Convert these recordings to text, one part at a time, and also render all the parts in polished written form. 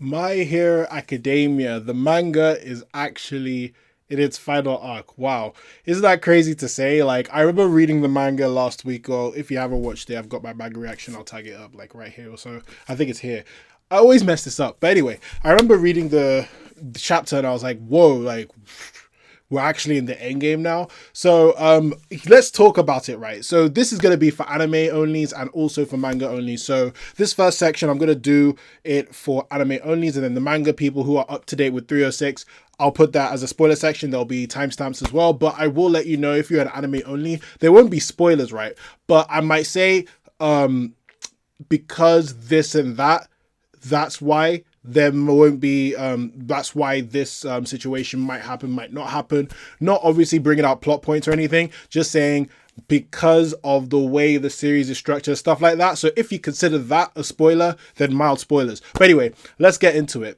My Hero Academia, the manga is actually in its final arc. Wow. Isn't that crazy to say? Like, I remember reading the manga last week, or if you haven't watched it, I've got my manga reaction. I'll tag it up, like, right here or so. I think it's here. I always mess this up. But anyway, I remember reading the chapter and I was like, whoa, like, we're actually in the end game now. So let's talk about it, right? So this is going to be for anime onlys and also for manga only. So this first section, I'm going to do it for anime onlys, and then the manga people who are up to date with 306, I'll put that as a spoiler section. There'll be timestamps as well, but I will let you know if you're an anime only, there won't be spoilers, right? But I might say, because this and that, that's why there won't be that's why this situation might happen, might not happen. Not obviously bringing out plot points or anything, just saying because of the way the series is structured, stuff like that. So if you consider that a spoiler, then mild spoilers. But anyway, let's get into it.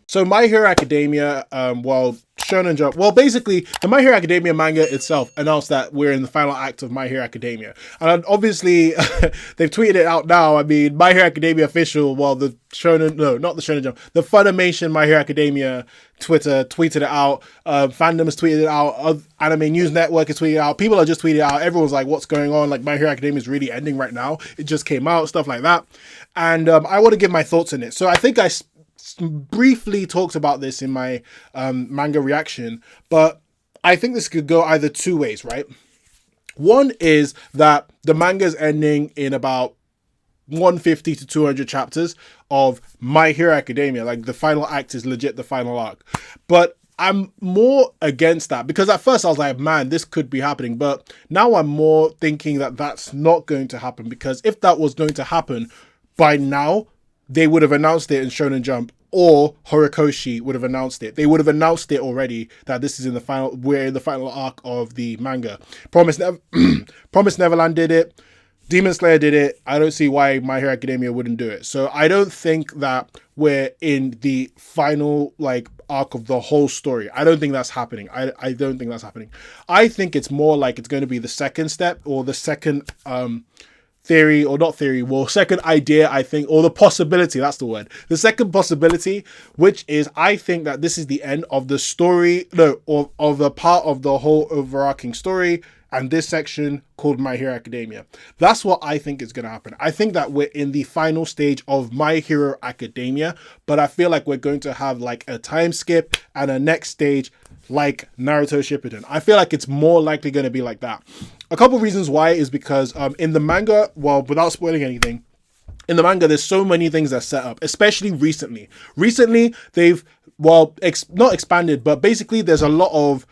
So My Hero Academia, Shonen Jump, basically the My Hero Academia manga itself announced that we're in the final act of My Hero Academia. And obviously, they've tweeted it out now. I mean, My Hero Academia official, the Shonen, no, not the Shonen Jump, the Funimation My Hero Academia Twitter tweeted it out. Fandom has tweeted it out. Anime News Network has tweeted it out. People are just tweeting it out. Everyone's like, what's going on? Like, My Hero Academia is really ending right now. It just came out, stuff like that. And I want to give my thoughts on it. So I think I briefly talked about this in my manga reaction, but I think this could go either two ways, right? One is that the manga is ending in about 150 to 200 chapters of My Hero Academia. Like, the final act is legit the final arc. But I'm more against that, because at first I was like, man, this could be happening. But now I'm more thinking that that's not going to happen, because if that was going to happen, by now they would have announced it in Shonen Jump, or Horikoshi would have announced it. They would have announced it already, that this is we're in the final arc of the manga. Promise Neverland did it. Demon Slayer did it. I don't see why My Hero Academia wouldn't do it. So I don't think that we're in the final arc of the whole story. I don't think that's happening. I don't think that's happening. I think it's more like it's going to be the second step, or the second second idea, I think, or the possibility, that's the word. The second possibility, which is, I think that this is the end of the story, of a part of the whole overarching story, and this section called My Hero Academia. That's what I think is going to happen. I think that we're in the final stage of My Hero Academia, but I feel like we're going to have a time skip and a next stage like Naruto Shippuden. I feel like it's more likely going to be like that. A couple of reasons why is because in the manga, without spoiling anything, in the manga, there's so many things that are set up, especially recently. Recently, they've, not expanded, but basically there's a lot of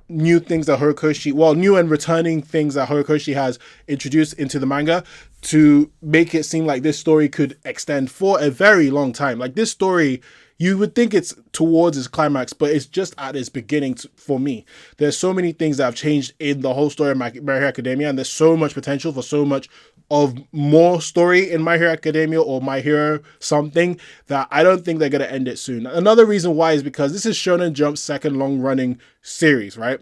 new things that new and returning things that Horikoshi has introduced into the manga to make it seem like this story could extend for a very long time. Like, this story, you would think it's towards its climax, but it's just at its beginning for me. There's so many things that have changed in the whole story of My Hero Academia, and there's so much potential for so much of more story in My Hero Academia, or My Hero something, that I don't think they're going to end it soon. Another reason why is because this is Shonen Jump's second long-running series, right?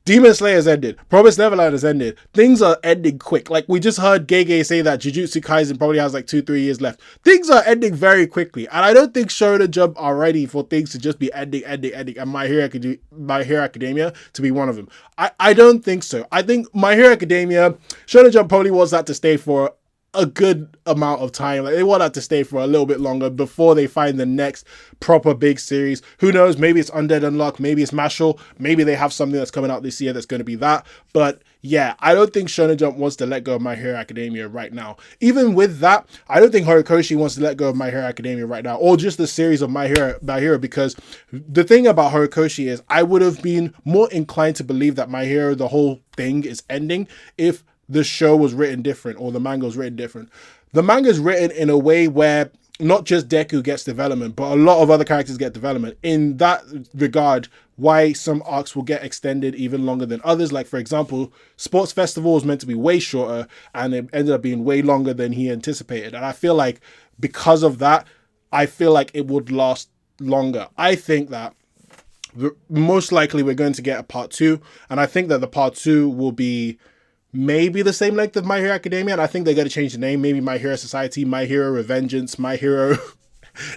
Demon Slayer has ended. Promise Neverland has ended. Things are ending quick. Like, we just heard Gege say that Jujutsu Kaisen probably has 2-3 years left. Things are ending very quickly. And I don't think Shonen Jump are ready for things to just be ending. And My Hero Academia to be one of them. I don't think so. I think My Hero Academia, Shonen Jump probably wants that to stay for a good amount of time. They want that to stay for a little bit longer before they find the next proper big series. Who knows? Maybe it's Undead Unluck. Maybe it's Mashle. Maybe they have something that's coming out this year that's going to be that. But yeah, I don't think Shonen Jump wants to let go of My Hero Academia right now. Even with that, I don't think Horikoshi wants to let go of My Hero Academia right now, or just the series of My Hero, because the thing about Horikoshi is, I would have been more inclined to believe that My Hero, the whole thing, is ending if the show was written different, or the manga was written different. The manga is written in a way where not just Deku gets development, but a lot of other characters get development. In that regard, why some arcs will get extended even longer than others. Like, for example, Sports Festival was meant to be way shorter, and it ended up being way longer than he anticipated. And I feel like because of that, I feel like it would last longer. I think that most likely we're going to get a part 2, and I think that the part 2 will be maybe the same length of My Hero Academia, and I think they're going to change the name. Maybe My Hero Society, My Hero Revengeance, My Hero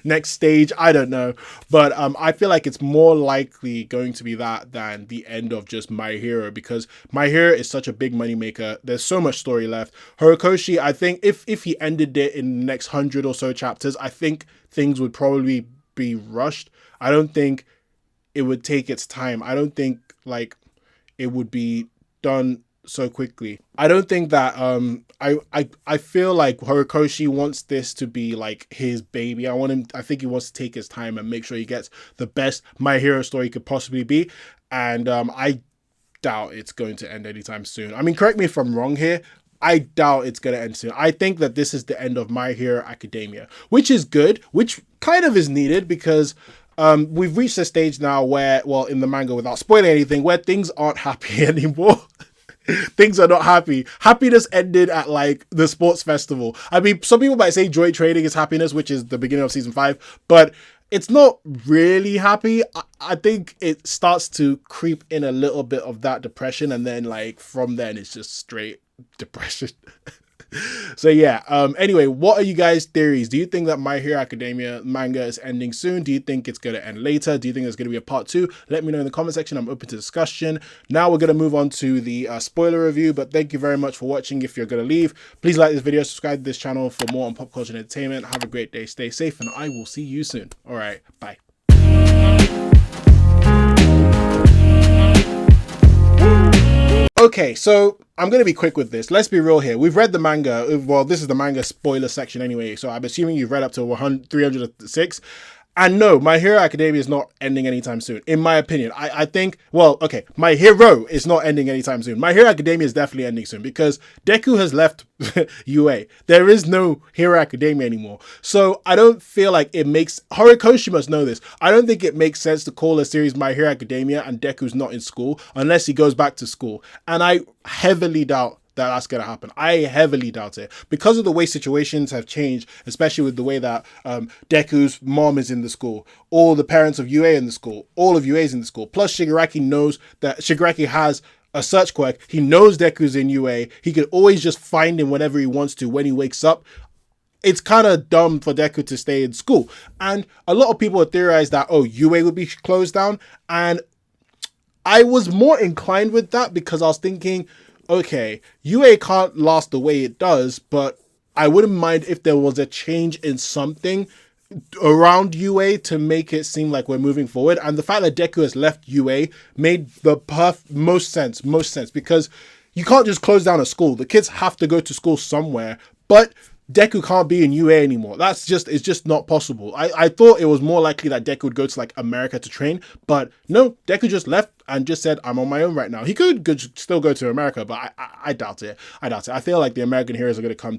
Next Stage. I don't know, but I feel like it's more likely going to be that than the end of just My Hero, because My Hero is such a big money maker. There's so much story left. Horikoshi, I think if he ended it in the next 100 or so chapters, I think things would probably be rushed. I don't think it would take its time. I don't think like it would be done so quickly. I don't think that I feel like Horikoshi wants this to be like his baby. I think he wants to take his time and make sure he gets the best My Hero story could possibly be. And I doubt it's going to end anytime soon. I mean, correct me if I'm wrong here. I doubt it's going to end soon. I think that this is the end of My Hero Academia, which is good, which kind of is needed, because we've reached a stage now where, well, in the manga, without spoiling anything, where things aren't happy anymore. Things are not happy. Happiness ended at like the sports festival. I mean, some people might say joy trading is happiness, which is the beginning of season 5, but it's not really happy. I think it starts to creep in a little bit of that depression, and then like from then it's just straight depression. So yeah, anyway, what are you guys' theories? Do you think that My Hero Academia manga is ending soon? Do you think it's going to end later? Do you think there's going to be a part 2? Let me know in the comment section. I'm open to discussion. Now we're going to move on to the spoiler review, but thank you very much for watching. If you're going to leave, please like this video, subscribe to this channel for more on pop culture and entertainment. Have a great day, stay safe, and I will see you soon. All right, bye. Okay, so I'm going to be quick with this. Let's be real here. We've read the manga. Well, this is the manga spoiler section anyway, so I'm assuming you've read up to 306. And no, My Hero Academia is not ending anytime soon, in my opinion. I think, well, okay, My Hero is not ending anytime soon. My Hero Academia is definitely ending soon, because Deku has left UA. There is no Hero Academia anymore. So I don't feel like it makes... Horikoshi must know this. I don't think it makes sense to call a series My Hero Academia and Deku's not in school unless he goes back to school. And I heavily doubt that's going to happen. I heavily doubt it, because of the way situations have changed, especially with the way that Deku's mom is in the school, all the parents of UA in the school, all of UA is in the school, plus Shigaraki knows that Shigaraki has a search quirk. He knows Deku's in UA. He could always just find him whenever he wants to when he wakes up. It's kind of dumb for Deku to stay in school. And a lot of people have theorized that, oh, UA would be closed down. And I was more inclined with that, because I was thinking, okay, UA can't last the way it does, but I wouldn't mind if there was a change in something around UA to make it seem like we're moving forward. And the fact that Deku has left UA made the most sense, because you can't just close down a school. The kids have to go to school somewhere, but Deku can't be in UA anymore. It's just not possible. I thought it was more likely that Deku would go to like America to train, but no, Deku just left and just said, I'm on my own right now. He could still go to America, but I doubt it. I feel like the American heroes are going to come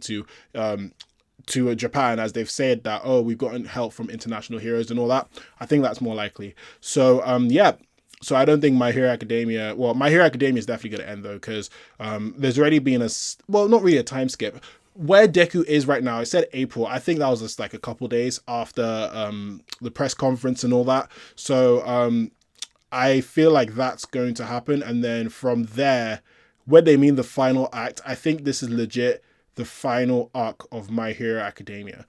to Japan, as they've said that, oh, we've gotten help from international heroes and all that. I think that's more likely. So yeah. So I don't think My Hero Academia... Well, My Hero Academia is definitely going to end, though, because there's already been well, not really a time skip. Where Deku is right now, I said April. I think that was just like a couple days after the press conference and all that. So I feel like that's going to happen. And then from there, when they mean the final act, I think this is legit the final arc of My Hero Academia.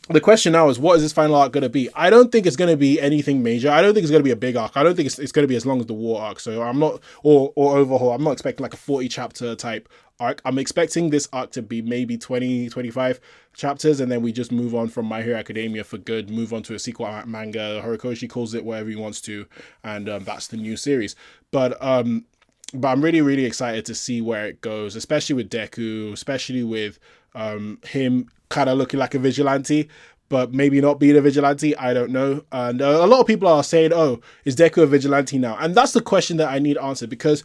The question now is, what is this final arc going to be? I don't think it's going to be anything major. I don't think it's going to be a big arc. I don't think it's going to be as long as the war arc. So I'm not, or overhaul. I'm not expecting like a 40 chapter type arc. I'm expecting this arc to be maybe 20, 25 chapters. And then we just move on from My Hero Academia for good, move on to a sequel manga. Horikoshi calls it whatever he wants to. And that's the new series. But I'm really, really excited to see where it goes, especially with Deku, especially with him kind of looking like a vigilante, but maybe not being a vigilante. I don't know. And a lot of people are saying, oh, is Deku a vigilante now? And that's the question that I need answered, because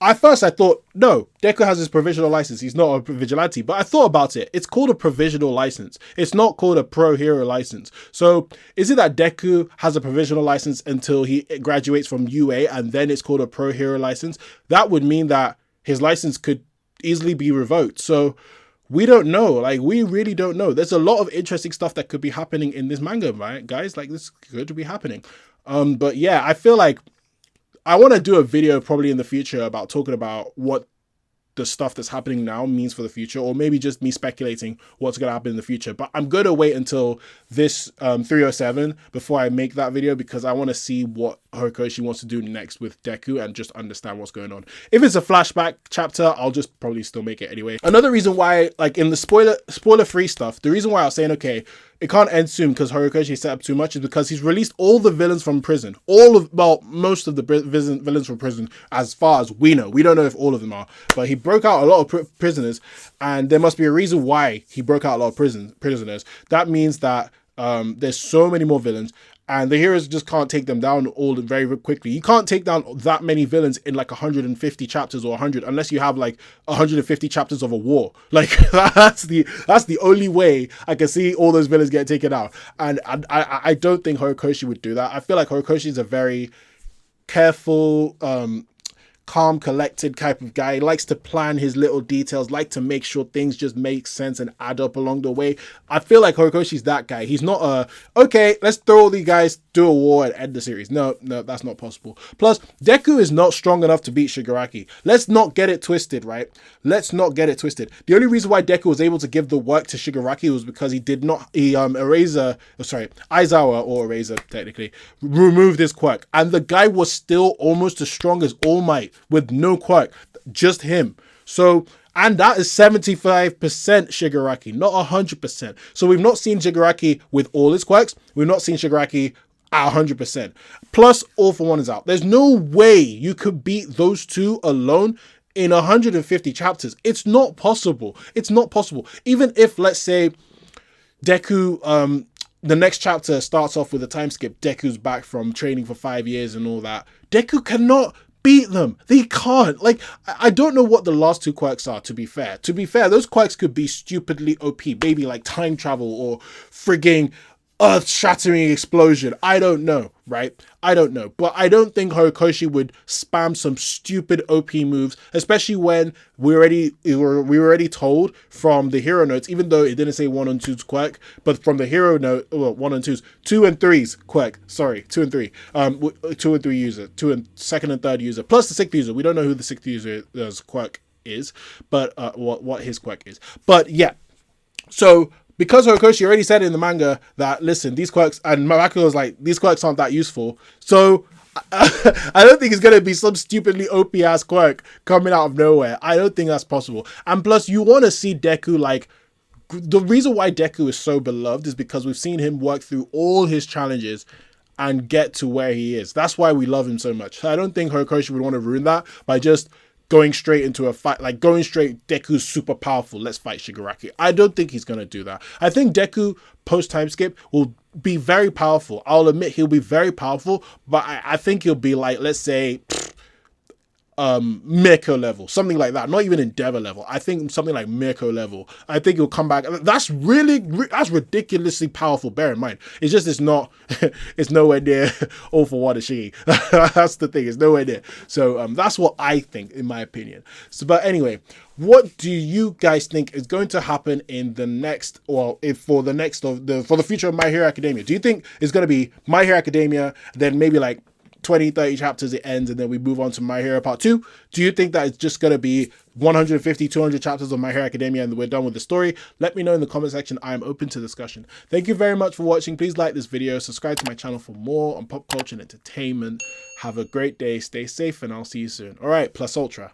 at first I thought, no, Deku has his provisional license. He's not a vigilante. But I thought about it. It's called a provisional license. It's not called a pro hero license. So is it that Deku has a provisional license until he graduates from UA and then it's called a pro hero license? That would mean that his license could easily be revoked. So We don't know. Like, we really don't know. There's a lot of interesting stuff that could be happening in this manga, right, guys? Like, this could be happening. But yeah, I feel like I want to do a video probably in the future about talking about what the stuff that's happening now means for the future, or maybe just me speculating what's going to happen in the future. But I'm going to wait until this 307 before I make that video, because I want to see what Horikoshi wants to do next with Deku and just understand what's going on. If it's a flashback chapter, I'll just probably still make it anyway. Another reason why, like in the spoiler free stuff, the reason why I was saying, okay, it can't end soon because Horikoshi set up too much, is because he's released all the villains from prison. Most of the villains from prison, as far as we know. We don't know if all of them are, but he broke out a lot of prisoners, and there must be a reason why he broke out a lot of prisoners. That means that there's so many more villains, and the heroes just can't take them down all very, very quickly. You can't take down that many villains in like 150 chapters or 100, unless you have like 150 chapters of a war. Like that's the only way I can see all those villains get taken out. And I don't think Horikoshi would do that. I feel like Horikoshi is a very careful, calm, collected type of guy. He likes to plan his little details, like to make sure things just make sense and add up along the way. I feel like Horikoshi's that guy. He's not okay, let's throw all these guys, do a war and end the series. No, that's not possible. Plus, Deku is not strong enough to beat Shigaraki. Let's not get it twisted, right? Let's not get it twisted. The only reason why Deku was able to give the work to Shigaraki was because Aizawa, or Eraser technically, removed his quirk. And the guy was still almost as strong as All Might with no quirk. Just him. So, and that is 75% Shigaraki, not 100%. So we've not seen Shigaraki with all his quirks. We've not seen Shigaraki at 100%. Plus, All for One is out. There's no way you could beat those two alone in 150 chapters. It's not possible. It's not possible. Even if, let's say, Deku, the next chapter starts off with a time skip. Deku's back from training for 5 years and all that. Deku cannot beat them. They can't. Like, I don't know what the last two quirks are, to be fair. To be fair, those quirks could be stupidly OP. Maybe like time travel or frigging earth-shattering explosion. I don't know, right? I don't know. But I don't think Horikoshi would spam some stupid OP moves, especially when we were already told from the hero notes, even though it didn't say 1 and 2's quirk, but from the hero note, well, 1 and 2's, 2 and 3's quirk. Sorry, 2 and 3. 2 and 3 user, 2 and second and third user, plus the 6th user. We don't know who the 6th user's quirk is, but what his quirk is. But yeah, so because Horikoshi already said in the manga that, listen, these quirks, and Maraku was like, these quirks aren't that useful. So I don't think it's going to be some stupidly OP ass quirk coming out of nowhere. I don't think that's possible. And plus, you want to see Deku, like, the reason why Deku is so beloved is because we've seen him work through all his challenges and get to where he is. That's why we love him so much. I don't think Horikoshi would want to ruin that by just going straight into a fight, like going straight, Deku's super powerful, let's fight Shigaraki. I don't think he's going to do that. I think Deku, post-time skip, will be very powerful. I'll admit he'll be very powerful, but I think he'll be like, let's say, Mirko level, something like that. Not even Endeavor level. I think something like Mirko level. I think he'll come back. That's ridiculously powerful. Bear in mind, it's just it's nowhere near All for One Ishii. That's the thing. It's nowhere near. So that's what I think, in my opinion. So, but anyway, what do you guys think is going to happen in the next, for the future of My Hero Academia? Do you think it's going to be My Hero Academia, then maybe like 20, 30 chapters it ends, and then we move on to My Hero Part 2? Do you think that it's just going to be 150, 200 chapters of My Hero Academia and we're done with the story? Let me know in the comment section. I am open to discussion. Thank you very much for watching. Please like this video, subscribe to my channel for more on pop culture and entertainment. Have a great day, stay safe, and I'll see you soon. All right, plus ultra.